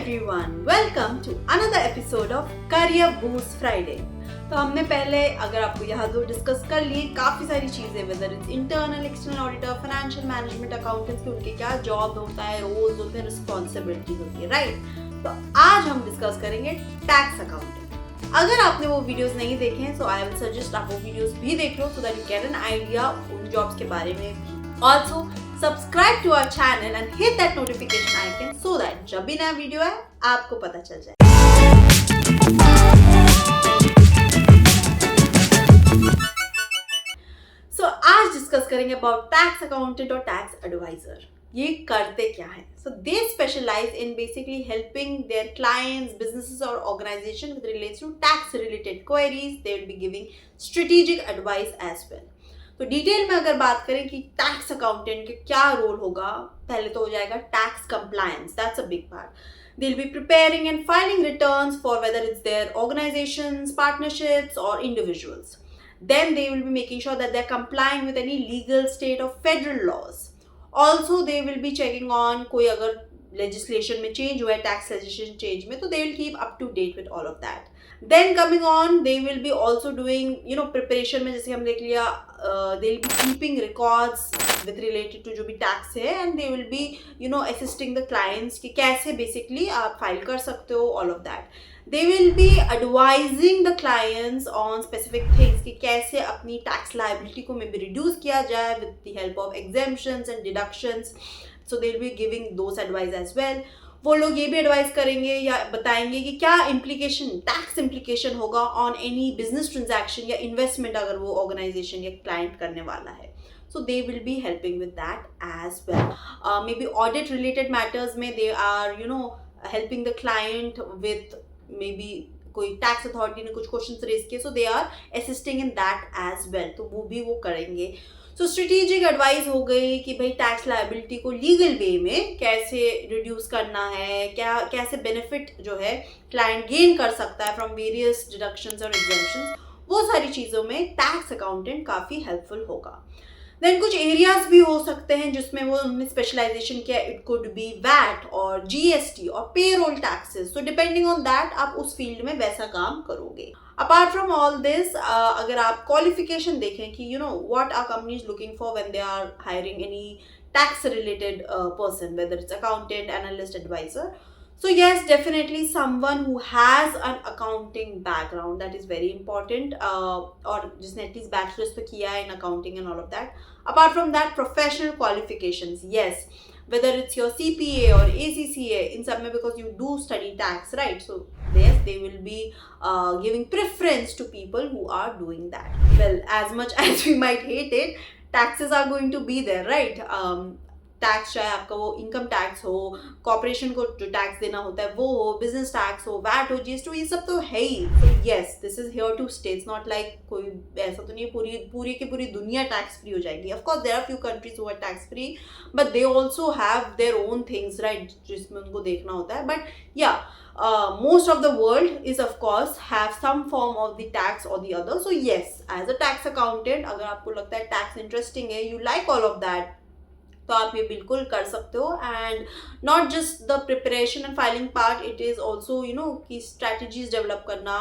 everyone, welcome to another episode of Career Boost Friday. तो हमने पहले अगर आपको यहाँ दो डिस्कस कर लिए काफ़ी सारी चीज़ें, whether it's internal, external auditor, financial management, accountants के उनके क्या जॉब होता है, रोल्स होते हैं, रिस्पॉन्सिबिलिटीज होती है, राइट। तो आज हम डिस्कस करेंगे टैक्स अकाउंटिंग। अगर आपने वो वीडियोस नहीं देखे हैं सो आई विल सजेस्ट आप वो वीडियोस भी देख लो so that you get an idea उन जॉब्स के बारे में भी। Also, subscribe to our channel and hit that notification icon so that जब भी नया वीडियो है आपको पता चल जाए। So, आज डिस्कस करेंगे about tax accountant और tax advisor। ये करते क्या है? So they specialize in basically helping their clients, businesses or organization with relates to tax related queries. They will be giving strategic advice as well. तो detail में अगर बात करें कि टैक्स अकाउंटेंट के क्या रोल होगा, पहले तो हो जाएगा tax compliance, that's a big part. They will be preparing and filing returns for whether it's their organisations, partnerships और individuals. Then they will be making sure that they are complying with any legal state और federal laws. Also they will be checking on कोई अगर legislation में change हुआ है, tax legislation change में, तो they will keep up to date with all of that. Then coming on, they will be also doing, preparation में जैसे हम देख लिया, they will be keeping records with related to जो भी tax है, and they will be, assisting the clients कि कैसे basically आप file कर सकते हो, all of that. They will be advising the clients on specific things कि कैसे अपनी tax liability को maybe reduce किया जाए with the help of exemptions and deductions. So they will be giving those advice as well. वो लोग ये भी एडवाइस करेंगे या बताएंगे कि क्या इम्प्लीकेशन, टैक्स इम्प्लीकेशन होगा ऑन एनी बिजनेस ट्रांजैक्शन या इन्वेस्टमेंट अगर वो ऑर्गेनाइजेशन या क्लाइंट करने वाला है। So they will be helping with that as well. Maybe audit related matters में they are helping the client with maybe कोई टैक्स अथॉरिटी ने कुछ क्वेश्चन रेज किए, so they are assisting in that as well, तो वो भी वो करेंगे। सो स्ट्रेटेजिक एडवाइस हो गई कि भाई टैक्स लायबिलिटी को लीगल वे में कैसे रिड्यूस करना है, क्या कैसे बेनिफिट जो है क्लाइंट गेन कर सकता है फ्रॉम वेरियस डिडक्शंस और एग्जेम्पशंस, वो सारी चीज़ों में टैक्स अकाउंटेंट काफ़ी हेल्पफुल होगा। देन कुछ एरियाज भी हो सकते हैं जिसमें वो उन्होंने स्पेशलाइजेशन किया, इट कुड बी वैट और जीएसटी और payroll taxes. So depending on that आप उस फील्ड में वैसा काम करोगे। अपार्ट फ्रॉम ऑल दिस, अगर आप क्वालिफिकेशन देखें कि what are companies looking for when they are hiring any tax related person, whether it's accountant, analyst, adviser. So yes, definitely someone who has an accounting background, that is very important, or जिसने at least bachelor's तो किया है in accounting and all of that. Apart from that, professional qualifications, yes, whether it's your CPA or ACCA, in some way because you do study tax, right? So yes, they will be giving preference to people who are doing that. Well, as much as we might hate it, taxes are going to be there, right? Tax चाहे आपका वो income tax हो, corporation को जो tax देना होता है वो हो, बिजनेस टैक्स हो, वैट हो, जीएसटी, ये सब तो है ही। So yes, this is here to stay. It's not like कोई ऐसा तो नहीं है पूरी की पूरी दुनिया टैक्स फ्री हो जाएगी। Of course there are few countries who are tax free, but they also have their own things, right, जिसमें उनको देखना होता है। बट या most of the world is of course have some form of the tax or the other. So yes, as a tax accountant, अगर आपको लगता है टैक्स इंटरेस्टिंग है, you like all of that, तो आप ये बिल्कुल कर सकते हो। And not just the preparation and filing part, it is also कि स्ट्रैटेजीज डेवलप करना,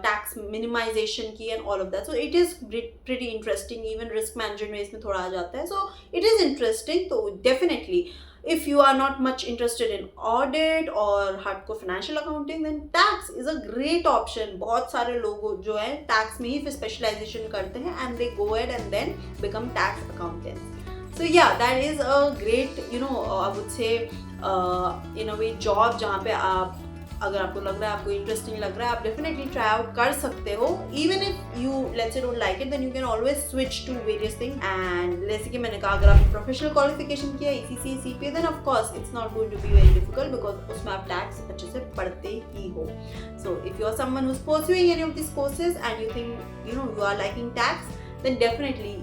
टैक्स मिनिमाइजेशन की and all of that. So it is pretty interesting. Even risk management में इसमें थोड़ा आ जाता है, सो इट इज़ इंटरेस्टिंग। तो definitely if you are not much interested in audit और hardcore financial accounting, then tax is a great option. बहुत सारे लोग जो है टैक्स में ही फिर स्पेशलाइजेशन करते हैं and they go ahead and then become tax accountants. So yeah, that is a great, I would say, in a way job जहाँ पे आप अगर आपको लग रहा है, आपको इंटरेस्टिंग लग रहा है, आप डेफिनेटली ट्राई आउट कर सकते हो। Even if you let's say don't like it, then you can always switch to various thing. And जैसे कि मैंने कहा, अगर आपने प्रोफेशनल क्वालिफिकेशन किया, ECC, CPA, then of course it's not going to be very difficult because उसमें आप tax अच्छे से पढ़ते ही हो। So if you are someone who is pursuing any of this courses and you think you are liking tax, then definitely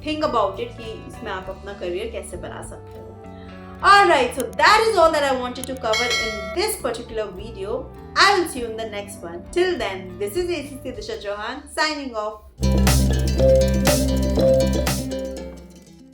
think about it कि इसमें आप अपना करियर कैसे बना सकते हो। Alright, so that is all that I wanted to cover in this particular video. I will see you in the next one. Till then, this is ACC Disha Chauhan signing off.